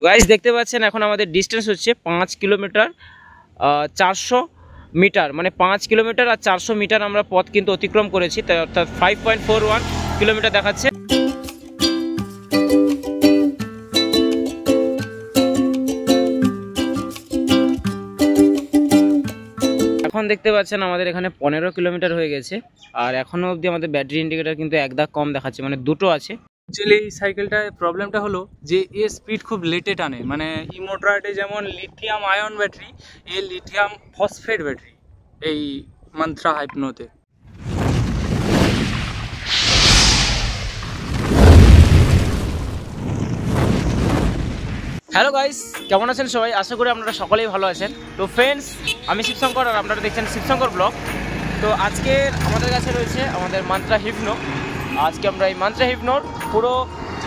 Guys দেখতে পাচ্ছেন এখন আমাদের ডিস্টেন্স হচ্ছে 5 কিলোমিটার 400 মিটার, মানে 5 কিলোমিটার আর 400 মিটার আমরা পথ কিন্তু অতিক্রম করেছি, তাই অর্থাৎ 5.41 কিলোমিটার দেখাচ্ছে। এখন দেখতে পাচ্ছেন আমাদের এখানে 15 কিলোমিটার হয়ে গেছে, আর এখনো অবধি আমাদের ব্যাটারি ইন্ডিকেটর কিন্তু এক দাগ কম দেখাচ্ছে, মানে দুটো আছে। অ্যাকচুয়ালি এই সাইকেলটার প্রবলেমটা হলো যে এর স্পিড খুব লেটে টানে, মানে ইমোটরাইডে যেমন লিথিয়াম আয়ন ব্যাটারি, এই লিথিয়াম ফসফেট ব্যাটারি এই মন্ত্রা হাইপনোতে। হ্যালো গাইস, কেমন আছেন সবাই? আশা করি আপনারা সকলেই ভালো আছেন। তো ফ্রেন্ডস, আমি শিবশঙ্কর আর আপনারা দেখছেন শিবশঙ্কর ব্লগ। তো আজকে আমাদের কাছে রয়েছে আমাদের মান্ত্রা হিপনো। আজকে আমরা এই মান্ত্রা হিপনোর পুরো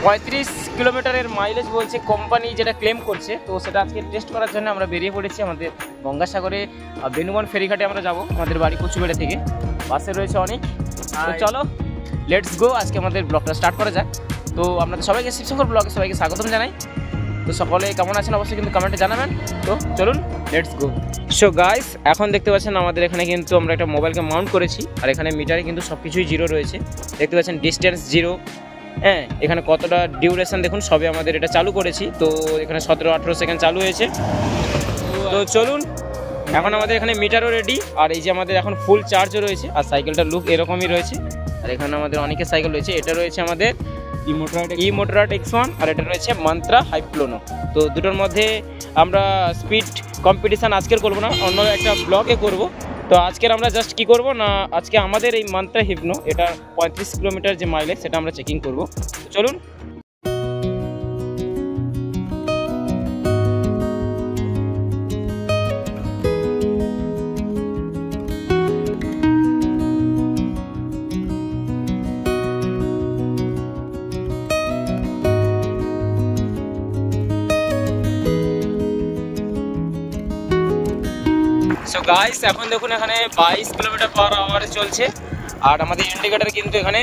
35 কিলোমিটারের মাইলেজ বলছে কোম্পানি, যেটা ক্লেম করছে। তো সেটা আজকে টেস্ট করার জন্য আমরা বেরিয়ে পড়েছি আমাদের গঙ্গাসাগরে বেনুবন ফেরিঘাটে আমরা যাব আমাদের বাড়ি কচুবেড়া থেকে। বাসে রয়েছে অনেক। তো চলো লেটস গো, আজকে আমাদের ব্লগটা স্টার্ট করা যাক। তো আপনাদের সবাইকে শিবশঙ্কর ব্লগে সবাইকে স্বাগতম জানাই। তো সকলে কেমন আছেন অবশ্যই কিন্তু কমেন্টে জানাবেন। তো চলুন লেটস গো। সো গাইস, এখন দেখতে পাচ্ছেন আমাদের এখানে কিন্তু আমরা একটা মোবাইলকে মাউন্ট করেছি, আর এখানে মিটারে কিন্তু সব কিছুই জিরো রয়েছে। দেখতে পাচ্ছেন ডিস্টেন্স জিরো, হ্যাঁ এখানে কতটা ডিউরেশন দেখুন, সবে আমাদের এটা চালু করেছি। তো এখানে 17-18 সেকেন্ড চালু হয়েছে। তো চলুন, এখন আমাদের এখানে মিটারও রেডি, আর এই যে আমাদের এখন ফুল চার্জও রয়েছে, আর সাইকেলটার লুক এরকমই রয়েছে। আর এখানে আমাদের অনেকের সাইকেল রয়েছে, এটা রয়েছে আমাদের ইমোটরাইড X1, আর এটা রয়েছে মান্ত্রা হাইপ্লোনো। তো দুটোর মধ্যে আমরা স্পিড কম্পিটিশান আজকের করবো না, অন্য একটা ব্লগে করব। তো আজকের আমরা জাস্ট কি করব না, আজকে আমাদের এই মান্ত্রা হিপনো এটা 35 কিলোমিটার যে মাইলেজ সেটা আমরা চেকিং করব। চলুন। সো গাইস, এখন দেখুন এখানে 22 কিলোমিটার পার আওয়ারে চলছে, আর আমাদের ইন্ডিকেটার কিন্তু এখানে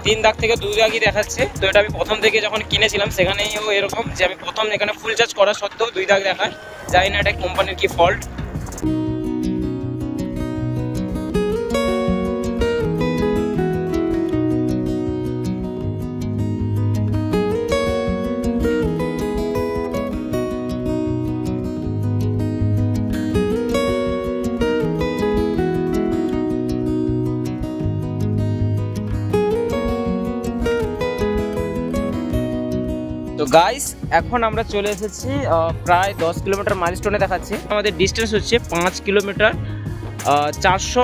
3 দাগ থেকে 2 দাগই দেখাচ্ছে। তো এটা আমি প্রথম থেকে যখন কিনেছিলাম সেখানেও এরকম, যে আমি প্রথম এখানে ফুল চার্জ করা সত্ত্বেও 2 দাগ দেখায়। জানি না এটা কোম্পানির কি ফল্ট। তো গাইস, এখন আমরা চলে এসেছি প্রায় 10 কিলোমিটার মাইলস্টোনে দেখাচ্ছে। আমাদের ডিস্টেন্স হচ্ছে 5 কিলোমিটার 400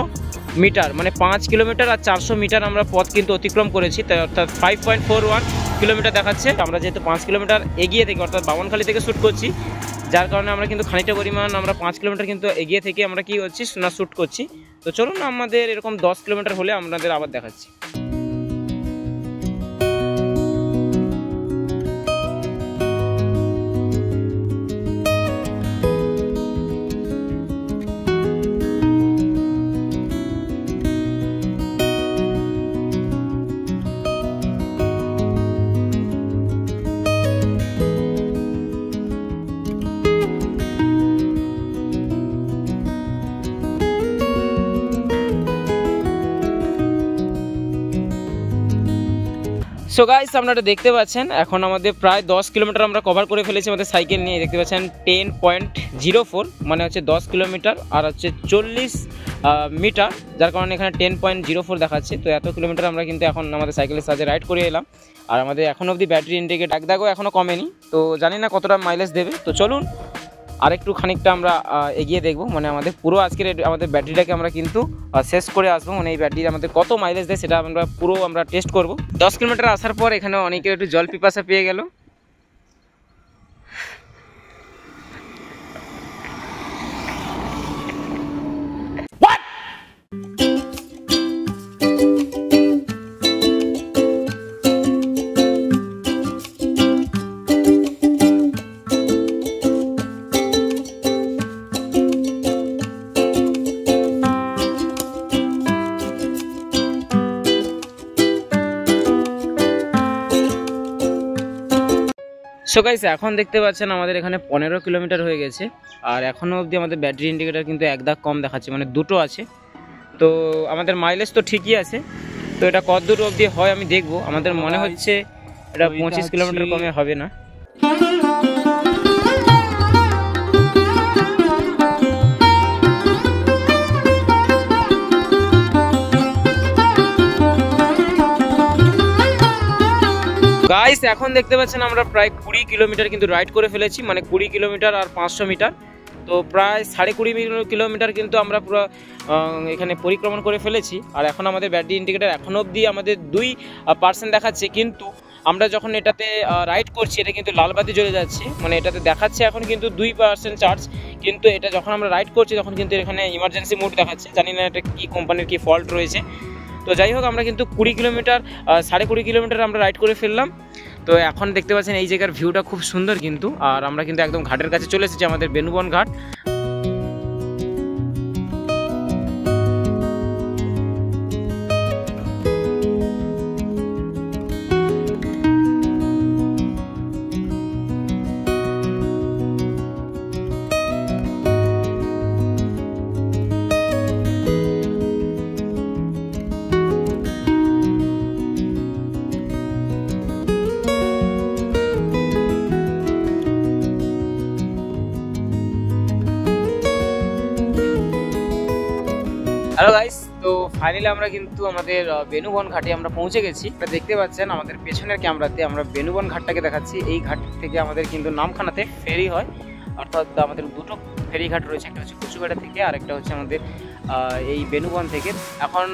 মিটার, মানে 5 কিলোমিটার আর 400 মিটার আমরা পথ কিন্তু অতিক্রম করেছি, তাই অর্থাৎ 5.41 কিলোমিটার দেখাচ্ছে। আমরা যেহেতু 5 কিলোমিটার এগিয়ে থেকে অর্থাৎ বামনখালি থেকে শ্যুট করছি, যার কারণে আমরা কিন্তু খানিকটা পরিমাণ আমরা 5 কিলোমিটার কিন্তু এগিয়ে থেকে আমরা কি হচ্ছি না শ্যুট করছি। তো চলুন, আমাদের এরকম 10 কিলোমিটার হলে আমাদের আবার দেখাচ্ছি। সো গাইস, আপনারা দেখতে পাচ্ছেন এখন আমাদের প্রায় 10 কিলোমিটার আমরা কভার করে ফেলেছি আমাদের সাইকেল নিয়ে। দেখতে পাচ্ছেন 10.04, মানে হচ্ছে 10 কিলোমিটার আর হচ্ছে 40 মিটার, যার কারণে এখানে 10.04 দেখাচ্ছে। তো এত কিলোমিটার আমরা কিন্তু এখন আমাদের সাইকেলের সাহায্যে রাইড করে এলাম, আর আমাদের এখনও অবধি ব্যাটারি ইন্ডিকেট এক দাগও এখনও কমেনি। তো জানি না কতটা মাইলেজ দেবে। তো চলুন আরেকটু খানিকটা আমরা এগিয়ে দেখব, মানে আমাদের পুরো আজকের আমাদের ব্যাটারিটাকে আমরা কিন্তু শেষ করে আসবো। মানে এই ব্যাটারি আমাদের কত মাইলেজ দেয় সেটা আমরা পুরো আমরা টেস্ট করব। 10 কিলোমিটার আসার পর এখানে অনেকে একটু জল পিপাসা পেয়ে গেল। সো গাইস এখন দেখতে পাচ্ছেন আমাদের এখানে 15 কিলোমিটার হয়ে গেছে, আর এখনও অবধি আমাদের ব্যাটারি ইন্ডিকেটার কিন্তু এক দাগ কম দেখাচ্ছে, মানে দুটো আছে। তো আমাদের মাইলেজ তো ঠিকই আছে, তো এটা কত দূর অবধি হয় আমি দেখবো। আমাদের মনে হচ্ছে এটা 25 কিলোমিটার কমে হবে না। গাইস এখন দেখতে পাচ্ছেন আমরা প্রায় 20 কিলোমিটার কিন্তু রাইড করে ফেলেছি, মানে 20 কিলোমিটার আর 500 মিটার, তো প্রায় 20.5 কিলোমিটার কিন্তু আমরা পুরো এখানে পরিক্রমণ করে ফেলেছি। আর এখন আমাদের ব্যাটারি ইন্ডিকেটার এখনও অবধি আমাদের 2% দেখাচ্ছে, কিন্তু আমরা যখন এটাতে রাইড করছি এটা কিন্তু লাল বাতি জ্বলে যাচ্ছে, মানে এটাতে দেখাচ্ছে এখন কিন্তু 2% চার্জ, কিন্তু এটা যখন আমরা রাইড করছি তখন কিন্তু এখানে ইমার্জেন্সি মোড দেখাচ্ছে। জানি না এটা কি কোম্পানির কি ফল্ট রয়েছে। তো যাই হোক আমরা কিন্তু 20 কিলোমিটার 20.5 কিলোমিটার আমরা রাইড করে ফেললাম। তো এখন দেখতে পাচ্ছেন এই জায়গার ভিউটা খুব সুন্দর কিন্তু, আর আমরা কিন্তু একদম ঘাটের কাছে চলে এসেছি, আমাদের বেনুবন ঘাট। হ্যালো গাইস, তো ফাইনালি আমরা কিন্তু আমাদের বেনুবন ঘাটে আমরা পৌঁছে গেছি। দেখতে পাচ্ছেন আমাদের পেছনের ক্যামেরাতে আমরা বেনুবন ঘাটটাকে দেখাচ্ছি। এই ঘাট থেকে আমাদের কিন্তু নামখানাতে ফেরি হয়, অর্থাৎ আমাদের দুটো ফেরি ঘাট রয়েছে, একটা হচ্ছে কুচুঘাটা থেকে আর একটা হচ্ছে আমাদের এই বেনুবন থেকে। এখন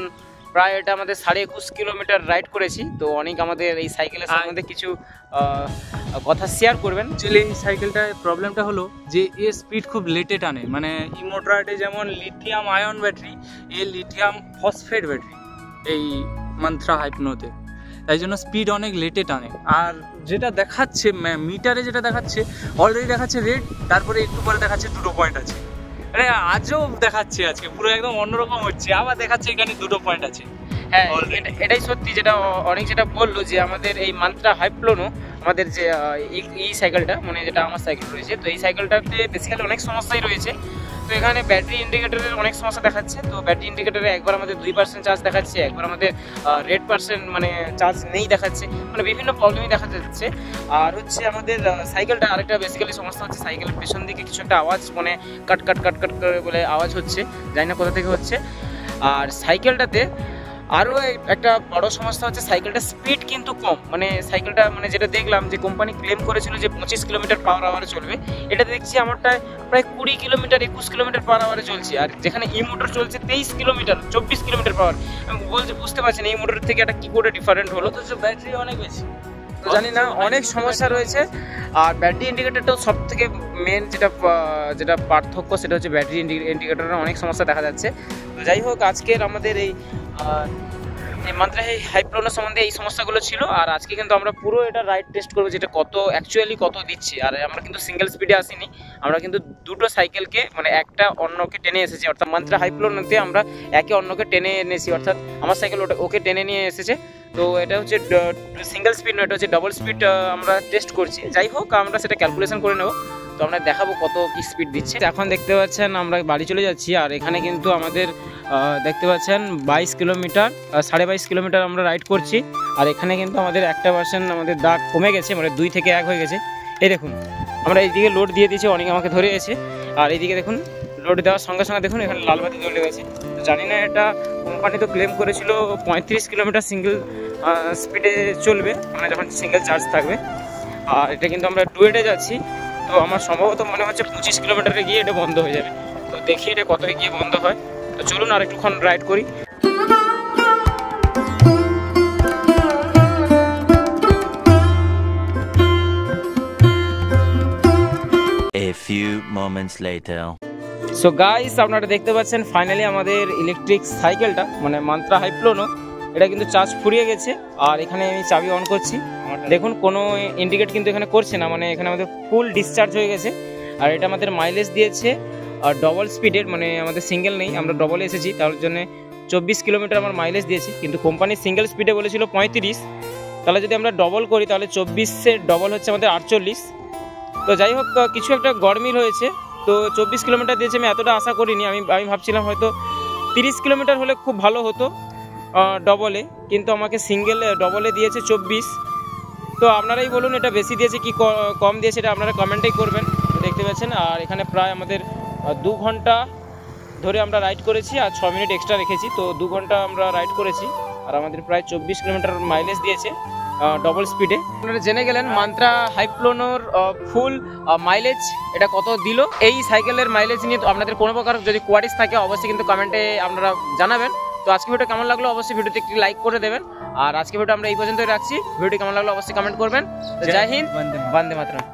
প্রায় এটা আমাদের 21.5 কিলোমিটার রাইড করেছি। তো অনেক আমাদের এই সাইকেলের সম্বন্ধে কিছু কথা শেয়ার করবেন। অ্যাকচুয়ালি এই সাইকেলটার প্রবলেমটা হলো যে এর স্পিড খুব লেটে টানে, মানে ইমোট্রাডে যেমন লিথিয়াম আয়ন ব্যাটারি, এর লিথিয়াম ফসফেট ব্যাটারি এই মান্ত্রা হাইপনোতে, তাই জন্য স্পিড অনেক লেটে টানে। আর যেটা দেখাচ্ছে মিটারে, যেটা দেখাচ্ছে অলরেডি দেখাচ্ছে রেড, তারপরে একটু পরে দেখাচ্ছে 2 পয়েন্ট আছে। আরে আজও দেখাচ্ছে আজকে পুরো একদম অন্যরকম হচ্ছে, আবার দেখাচ্ছে এখানে 2 পয়েন্ট আছে। হ্যাঁ, এটাই সত্যি, যেটা অনেক যেটা বললো যে আমাদের এই মান্ত্রা হাইপ্লোনো আমাদের যে এই সাইকেলটা, মানে যেটা আমার সাইকেল রয়েছে, তো এই সাইকেলটাতে বেসিক্যালি অনেক সমস্যাই রয়েছে। তো এখানে ব্যাটারি ইন্ডিকেটারের অনেক সমস্যা দেখাচ্ছে। তো ব্যাটারি ইন্ডিকেটারে একবার আমাদের 2% চার্জ দেখাচ্ছে, একবার আমাদের রেড পার্সেন্ট মানে চার্জ নেই দেখাচ্ছে, মানে বিভিন্ন প্রবলেমই দেখা যাচ্ছে। আর হচ্ছে আমাদের সাইকেলটা আরেকটা বেসিক্যালি সমস্যা হচ্ছে, সাইকেলের পেছন দিকে কিছু একটা আওয়াজ, মানে কাট কাট কাট কাট করে বলে আওয়াজ হচ্ছে, জানি না কোথা থেকে হচ্ছে। আর সাইকেলটাতে আরও একটা বড় সমস্যা হচ্ছে সাইকেলটার স্পিড কিন্তু কম, মানে সাইকেলটা মানে যেটা দেখলাম যে কোম্পানি ক্লেম করেছিল যে 25 কিলোমিটার পার আওয়ারে চলবে, এটা দেখছি আমারটায় প্রায় 20 কিলোমিটার 21 কিলোমিটার পার আওয়ারে চলছে। আর যেখানে এই মোটর চলছে 23 কিলোমিটার 24 কিলোমিটার পার। আমি বুঝতে পারছি না এই মোটরের থেকে এটা কী করে ডিফারেন্ট হলো, তো ব্যাটারি অনেক বেশি, তো জানি না, অনেক সমস্যা রয়েছে। আর ব্যাটারি ইন্ডিকেটারটাও সব থেকে মেন যেটা পার্থক্য, সেটা হচ্ছে ব্যাটারি ইন্ডিকেটারের অনেক সমস্যা দেখা যাচ্ছে। তো যাই হোক, আজকের আমাদের এই মান্ত্রা হাইপ্লোনোর সম্বন্ধে এই সমস্যাগুলো ছিল। আর আজকে কিন্তু আমরা পুরো এটা রাইড টেস্ট করবো, যেটা অ্যাকচুয়ালি কত দিচ্ছে। আর আমরা কিন্তু সিঙ্গেল স্পিডে আসিনি, আমরা কিন্তু দুটো সাইকেলকে মানে একটা অন্যকে টেনে এসেছি, অর্থাৎ মান্ত্রা হাইপ্লোনোতে আমরা একে অন্যকে টেনে এনেছি, অর্থাৎ আমার সাইকেল ওকে টেনে নিয়ে এসেছে। তো এটা হচ্ছে সিঙ্গেল স্পিড নয়, এটা হচ্ছে ডাবল স্পিড আমরা টেস্ট করছি। যাই হোক, আমরা সেটা ক্যালকুলেশন করে নেব, তো আমরা দেখাবো কত কি স্পিড দিচ্ছে। এখন দেখতে পাচ্ছেন আমরা বাড়ি চলে যাচ্ছি, আর এখানে কিন্তু আমাদের দেখতে পাচ্ছেন 22 কিলোমিটার 22.5 কিলোমিটার আমরা রাইড করছি। আর এখানে কিন্তু আমাদের 1% আমাদের দাগ কমে গেছে, মানে 2 থেকে 1 হয়ে গেছে। এই দেখুন, আমরা এইদিকে লোড দিয়ে দিয়েছি, অনেকে আমাকে ধরে গেছে। আর এইদিকে দেখুন, লোড দেওয়ার সঙ্গে সঙ্গে দেখুন এখানে লাল বাতি জ্বলে গেছে। তো জানি না, এটা কোম্পানি তো ক্লেম করেছিল 35 কিলোমিটার সিঙ্গেল স্পিডে চলবে, মানে যখন সিঙ্গেল চার্জ থাকবে। আর এটা কিন্তু আমরা ডুয়েটে যাচ্ছি, তো আমার সম্ভবত মনে হচ্ছে 25 কিলোমিটারে গিয়ে এটা বন্ধ হয়ে যাবে। তো দেখি এটা কত গিয়ে বন্ধ হয়। তো চলুন আর একটুক্ষণ রাইড করি। A few moments later. So guys, আপনারা দেখতে পাচ্ছেন ফাইনালি আমাদের ইলেকট্রিক সাইকেলটা, মানে মান্ত্রা হাইপ্লোনো, এটা কিন্তু চার্জ ফুরিয়ে গেছে। আর এখানে আমি চাবি অন করছি, দেখুন কোনো ইন্ডিকেট কিন্তু এখানে করছে না, মানে এখানে আমাদের ফুল ডিসচার্জ হয়ে গেছে। আর এটা আমাদের মাইলেজ দিয়েছে আর ডবল স্পিডের, মানে আমাদের সিঙ্গেল নেই, আমরা ডবলে এসেছি, তার জন্য 24 কিলোমিটার আমার মাইলেজ দিয়েছে। কিন্তু কোম্পানি সিঙ্গেল স্পিডে বলেছিল 35, তাহলে যদি আমরা ডবল করি তাহলে 24-এর ডবল হচ্ছে আমাদের 48। তো যাই হোক, কিছু একটা গরমিল হয়েছে। তো 24 কিলোমিটার দিয়েছে, আমি এতটা আশা করিনি। আমি ভাবছিলাম হয়তো 30 কিলোমিটার হলে খুব ভালো হতো ডবলে, কিন্তু আমাকে ডবলে দিয়েছে 24। তো আপনারাই বলুন এটা বেশি দিয়েছে কি কম দিয়েছে, এটা আপনারা কমেন্টেই করবেন। দেখতে পাচ্ছেন, আর এখানে প্রায় আমাদের 2 ঘন্টা ধরে আমরা রাইড করেছি, আর 6 মিনিট এক্সট্রা রেখেছি। তো 2 ঘন্টা আমরা রাইড করেছি, আর আমাদের প্রায় 24 কিলোমিটার মাইলেজ দিয়েছে ডবল স্পিডে। আপনারা জেনে গেলেন মান্ত্রা হাইপ্লোনোর ফুল মাইলেজ এটা কত দিল। এই সাইকেলের মাইলেজ নিয়ে আপনাদের কোনো প্রকার যদি কোয়ারিজ থাকে অবশ্যই কিন্তু কমেন্টে আপনারা জানাবেন। তো আজকে ভিডিও কেমন লাগলো অবশ্যই ভিডিওতে একটি লাইক করে দেবেন। আর আজকে ভিডিও আমরা এই পর্যন্তই রাখছি। ভিডিওটি কেমন লাগলো অবশ্যই কমেন্ট করবেন। জয় হিন্দ, বন্দে মাতরম।